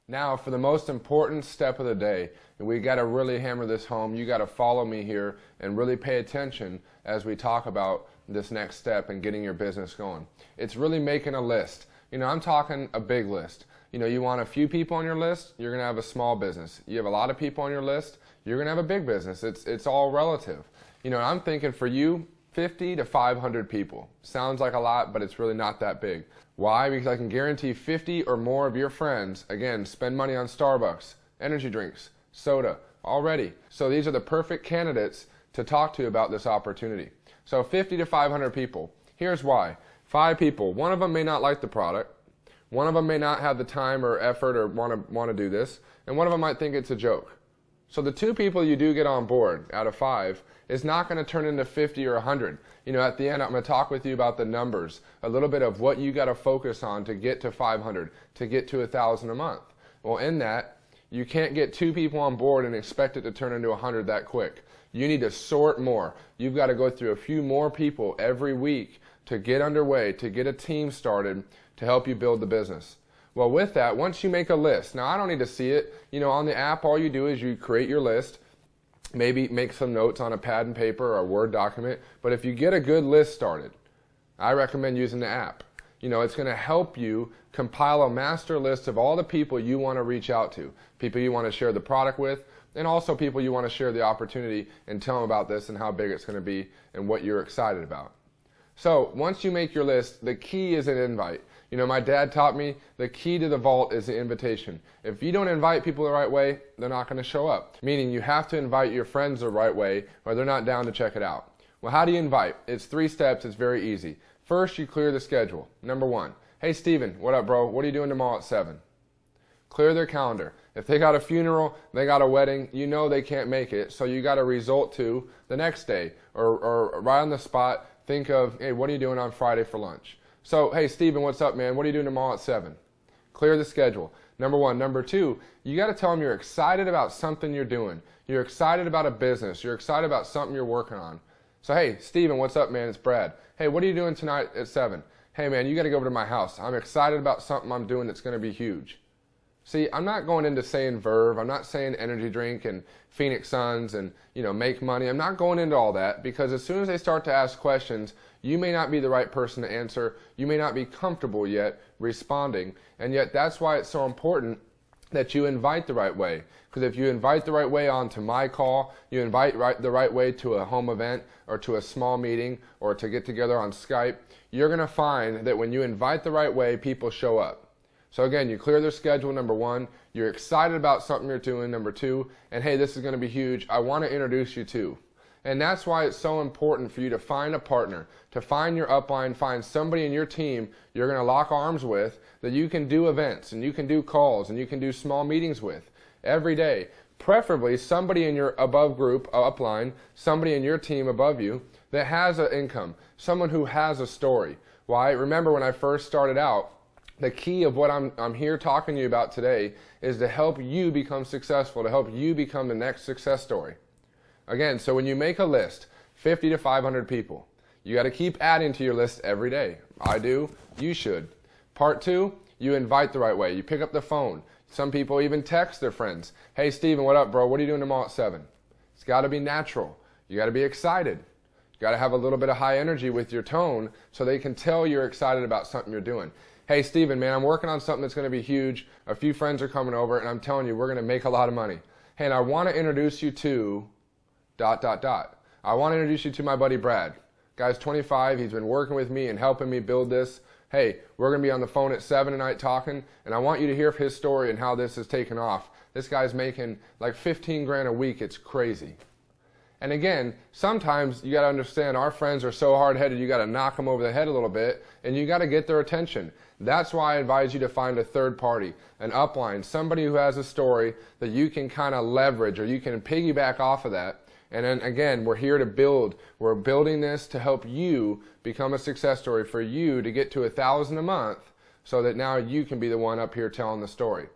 Now, for the most important step of the day, and we got to really hammer this home, you got to follow me here and really pay attention as we talk about this next step in getting your business going. It's really making a list. I'm talking a big list. You want a few people on your list, you're going to have a small business. You have a lot of people on your list, you're going to have a big business. It's all relative. I'm thinking for you, 50 to 500 people. Sounds like a lot, but it's really not that big. Why? Because I can guarantee 50 or more of your friends, again, spend money on Starbucks, energy drinks, soda, already. So these are the perfect candidates to talk to about this opportunity. So 50 to 500 people. Here's why. 5 people, one of them may not like the product, one of them may not have the time or effort or want to do this, and one of them might think it's a joke. So the 2 people you do get on board out of 5 is not going to turn into 50 or 100. At the end, I'm going to talk with you about the numbers, a little bit of what you got to focus on to get to 500, to get to 1,000 a month. Well, in that, you can't get 2 people on board and expect it to turn into 100 that quick. You need to sort more. You've got to go through a few more people every week to get underway, to get a team started, to help you build the business. Well, with that, once you make a list, now I don't need to see it. On the app, all you do is you create your list, maybe make some notes on a pad and paper or a Word document. But if you get a good list started, I recommend using the app. It's going to help you compile a master list of all the people you want to reach out to, people you want to share the product with, and also people you want to share the opportunity and tell them about this and how big it's going to be and what you're excited about. So once you make your list, the key is an invite. My dad taught me the key to the vault is the invitation. If you don't invite people the right way, they're not going to show up. Meaning you have to invite your friends the right way or they're not down to check it out. Well, how do you invite? It's 3 steps. It's very easy. First, you clear the schedule. Number 1, hey Steven, what up bro? What are you doing tomorrow at 7? Clear their calendar. If they got a funeral, they got a wedding, they can't make it, so you got to result to the next day or right on the spot, think of, hey, what are you doing on Friday for lunch? So, hey, Steven, what's up, man? What are you doing tomorrow at 7? Clear the schedule. Number 1. Number 2, you got to tell them you're excited about something you're doing. You're excited about a business. You're excited about something you're working on. So, hey, Steven, what's up, man? It's Brad. Hey, what are you doing tonight at 7? Hey, man, you got to go over to my house. I'm excited about something I'm doing that's going to be huge. See, I'm not going into saying Verve. I'm not saying energy drink and Phoenix Suns and, make money. I'm not going into all that because as soon as they start to ask questions, you may not be the right person to answer. You may not be comfortable yet responding. And yet that's why it's so important that you invite the right way. Because if you invite the right way onto my call, you invite the right way to a home event or to a small meeting or to get together on Skype, you're going to find that when you invite the right way, people show up. So again, you clear their schedule, number 1. You're excited about something you're doing, number 2. And hey, this is going to be huge. I want to introduce you to. And that's why it's so important for you to find a partner, to find your upline, find somebody in your team you're going to lock arms with that you can do events and you can do calls and you can do small meetings with every day. Preferably somebody in your above group, upline, somebody in your team above you that has an income, someone who has a story. Why? Remember when I first started out, the key of what I'm here talking to you about today is to help you become successful, to help you become the next success story. Again, so when you make a list, 50 to 500 people, you got to keep adding to your list every day. I do. You should. Part 2, you invite the right way. You pick up the phone. Some people even text their friends. Hey, Steven, what up, bro? What are you doing tomorrow at 7? It's got to be natural. You got to be excited. You got to have a little bit of high energy with your tone so they can tell you're excited about something you're doing. Hey, Steven, man, I'm working on something that's going to be huge. A few friends are coming over, and I'm telling you, we're going to make a lot of money. Hey, and I want to introduce you to ... I want to introduce you to my buddy Brad. Guy's 25. He's been working with me and helping me build this. Hey, we're going to be on the phone at 7 tonight talking, and I want you to hear his story and how this has taken off. This guy's making like 15 grand a week. It's crazy. And again, sometimes you got to understand our friends are so hard-headed, you got to knock them over the head a little bit, and you got to get their attention. That's why I advise you to find a third party, an upline, somebody who has a story that you can kind of leverage or you can piggyback off of that. And then again, we're here to build. We're building this to help you become a success story for you to get to 1,000 a month so that now you can be the one up here telling the story.